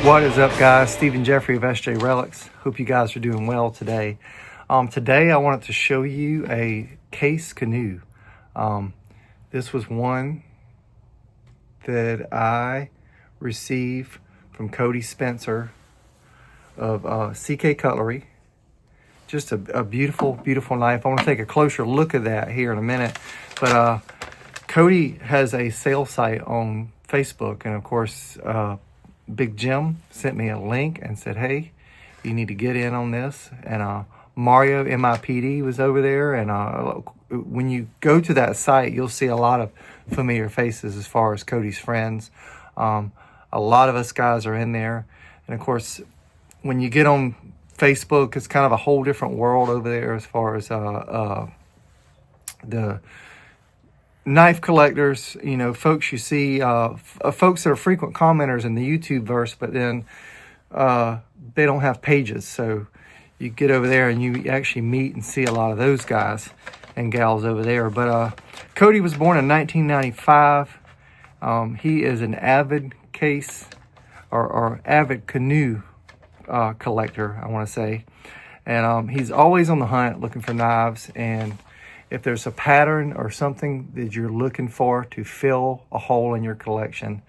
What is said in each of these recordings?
What is up, guys? Stephen Jeffrey of SJ Relics. Hope you guys are doing well today. Today I wanted to show you a case canoe. This was one that I received from Cody Spencer of CK Cutlery. Just a beautiful, beautiful knife. I want to take a closer look at that here in a minute. But Cody has a sales site on Facebook, and of course, Big Jim sent me a link and said, hey, you need to get in on this. And Mario MIPD was over there. And when you go to that site, you'll see a lot of familiar faces as far as Cody's friends. A lot of us guys are in there. And of course, when you get on Facebook, it's kind of a whole different world over there as far as the knife collectors, you know, folks you see, folks that are frequent commenters in the YouTube verse, but then they don't have pages. So you get over there and you actually meet and see a lot of those guys and gals over there. But Cody was born in 1995. He is an avid case or avid canoe collector, I want to say. And he's always on the hunt looking for knives. And if there's a pattern or something that you're looking for to fill a hole in your collection,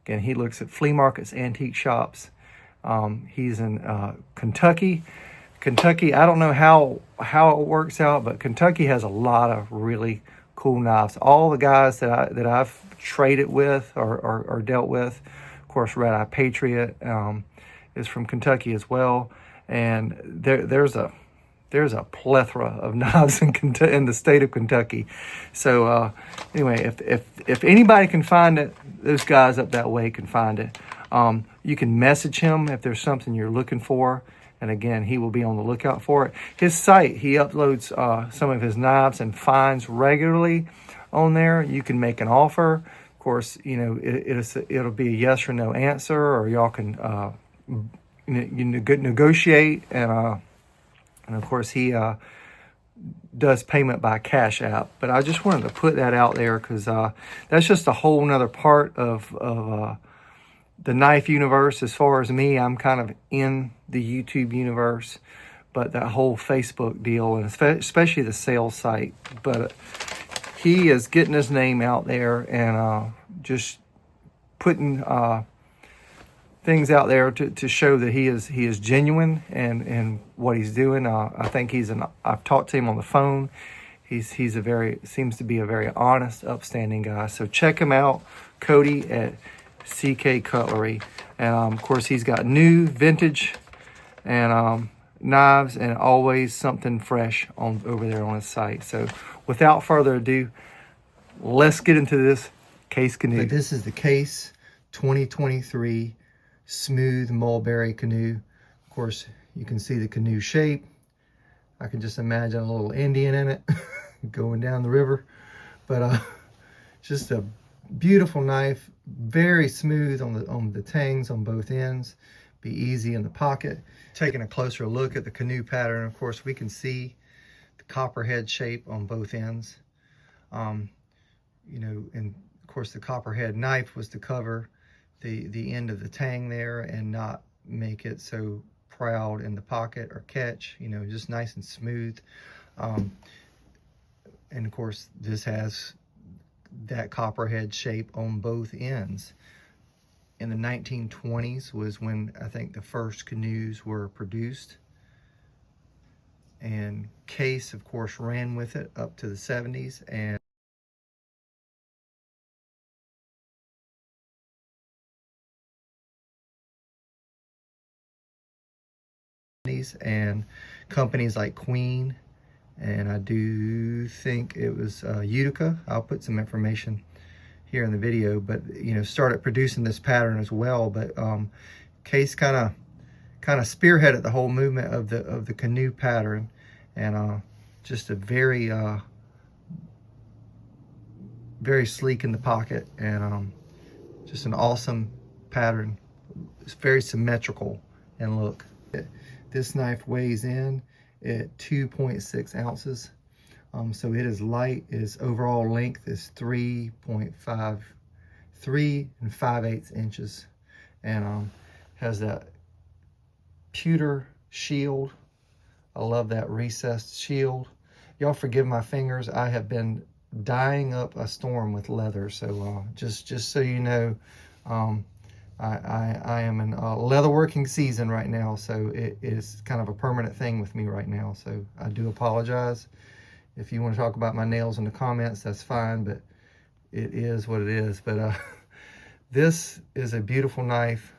again, he looks at flea markets, antique shops. He's in Kentucky. I don't know how it works out, but Kentucky has a lot of really cool knives. All the guys that I've traded with or dealt with, of course, Red Eye Patriot is from Kentucky as well. And there's a plethora of knives in the state of Kentucky. So anyway, if anybody can find it, those guys up that way can find it. You can message him if there's something you're looking for. And again, he will be on the lookout for it. His site, he uploads some of his knives and finds regularly on there. You can make an offer. Of course, you know, it'll be a yes or no answer, or y'all can negotiate. And of course, he does payment by Cash App. But I just wanted to put that out there because that's just a whole nother part of the knife universe. As far as me, I'm kind of in the YouTube universe, but that whole Facebook deal, and especially the sales site. But he is getting his name out there and just putting things out there to show that he is genuine and what he's doing. I think I've talked to him on the phone. He's seems to be a very honest, upstanding guy. So check him out, Cody at CK Cutlery. And of course, he's got new, vintage, and knives, and always something fresh over there on his site. So without further ado, let's get into this case canoe. But this is the Case 2023 smooth Mulberry canoe. Of course, you can see the canoe shape. I can just imagine a little Indian in it going down the river. But just a beautiful knife, very smooth on the tangs on both ends, be easy in the pocket. Taking a closer look at the canoe pattern, of course, we can see the copperhead shape on both ends. You know, and of course, the copperhead knife was to cover the end of the tang there and not make it so proud in the pocket or catch, you know, just nice and smooth. And of course, this has that copperhead shape on both ends. In the 1920s was when I think the first canoes were produced. And Case, of course, ran with it up to the 70s. And companies like Queen, and I do think it was Utica. I'll put some information here in the video, but you know, started producing this pattern as well. But Case kind of spearheaded the whole movement of the canoe pattern, and just a very sleek in the pocket, and just an awesome pattern. It's very symmetrical in look. This knife weighs in at 2.6 ounces. So it is light. Its overall length is 3 5/8 inches. And Has that pewter shield. I love that recessed shield. Y'all forgive my fingers. I have been dyeing up a storm with leather. So just so you know, I am in leatherworking season right now. So it is kind of a permanent thing with me right now. So I do apologize. If you want to talk about my nails in the comments, that's fine, but it is what it is. But this is a beautiful knife.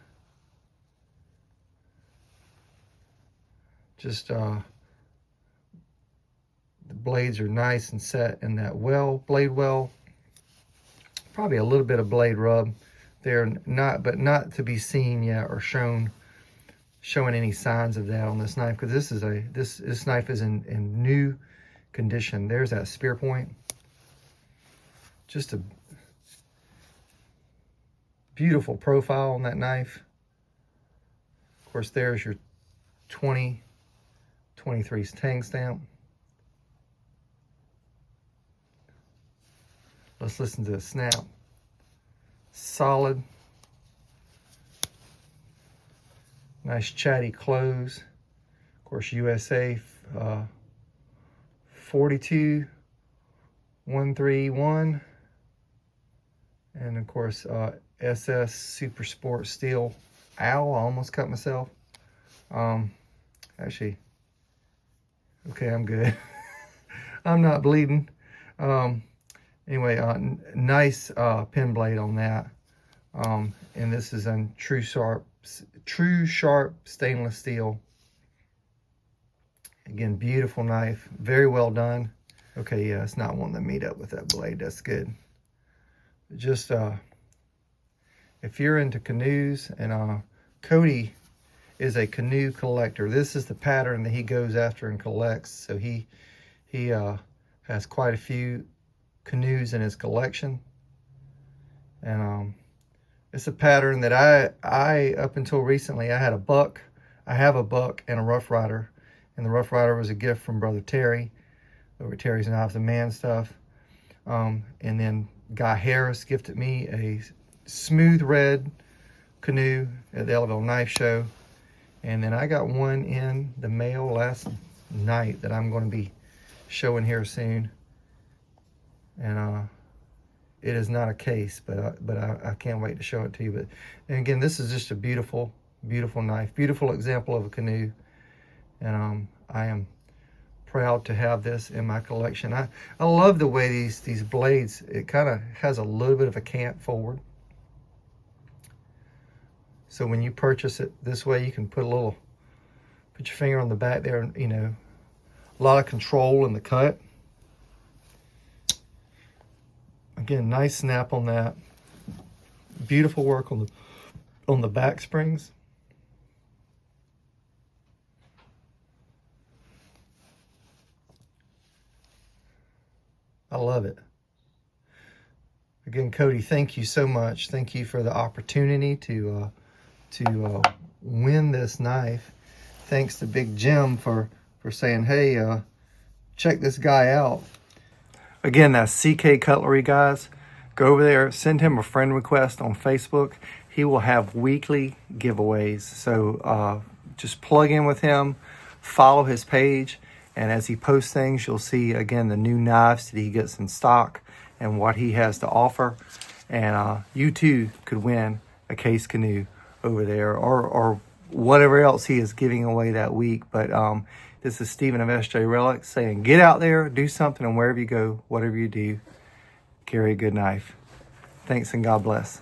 Just the blades are nice and set in that blade well. Probably a little bit of blade rub there, but not to be seen yet or showing any signs of that on this knife, because this knife is in new condition. There's that spear point. Just a beautiful profile on that knife. Of course, there's your 2023 tang stamp. Let's listen to the snap. Solid. Nice chatty close. Of course, USA 42131. And of course, SS Super Sport Steel Owl. I almost cut myself. Actually, okay, I'm good. I'm not bleeding. Anyway, nice pen blade on that. And this is in true sharp stainless steel. Again, beautiful knife, very well done. Okay, yeah, it's not wanting to meet up with that blade. That's good. Just if you're into canoes, and Cody is a canoe collector. This is the pattern that he goes after and collects. So he has quite a few canoes in his collection, and it's a pattern that I up until recently I have a buck and a Rough Rider, and the Rough Rider was a gift from Brother Terry over at Terry's Knives and Man Stuff, and then Guy Harris gifted me a smooth red canoe at the Ellaville Knife Show, and then I got one in the mail last night that I'm going to be showing here soon. And it is not a case, but I can't wait to show it to you. But and again, this is just a beautiful knife, beautiful example of a canoe, and I am proud to have this in my collection. I love the way these blades, it kind of has a little bit of a cant forward. So when you purchase it this way, you can put your finger on the back there, and you know, a lot of control in the cut. Again, nice snap on that. Beautiful work on the back springs. I love it. Again, Cody, thank you so much. Thank you for the opportunity to win this knife. Thanks to Big Jim for saying, hey, check this guy out. Again, that's CK Cutlery, guys. Go over there, send him a friend request on Facebook. He will have weekly giveaways. So just plug in with him, follow his page, and as he posts things, you'll see, again, the new knives that he gets in stock and what he has to offer. And you too could win a case canoe over there, or whatever else he is giving away that week. But this is Stephen of SJ Relics saying, get out there, do something, and wherever you go, whatever you do, carry a good knife. Thanks and God bless.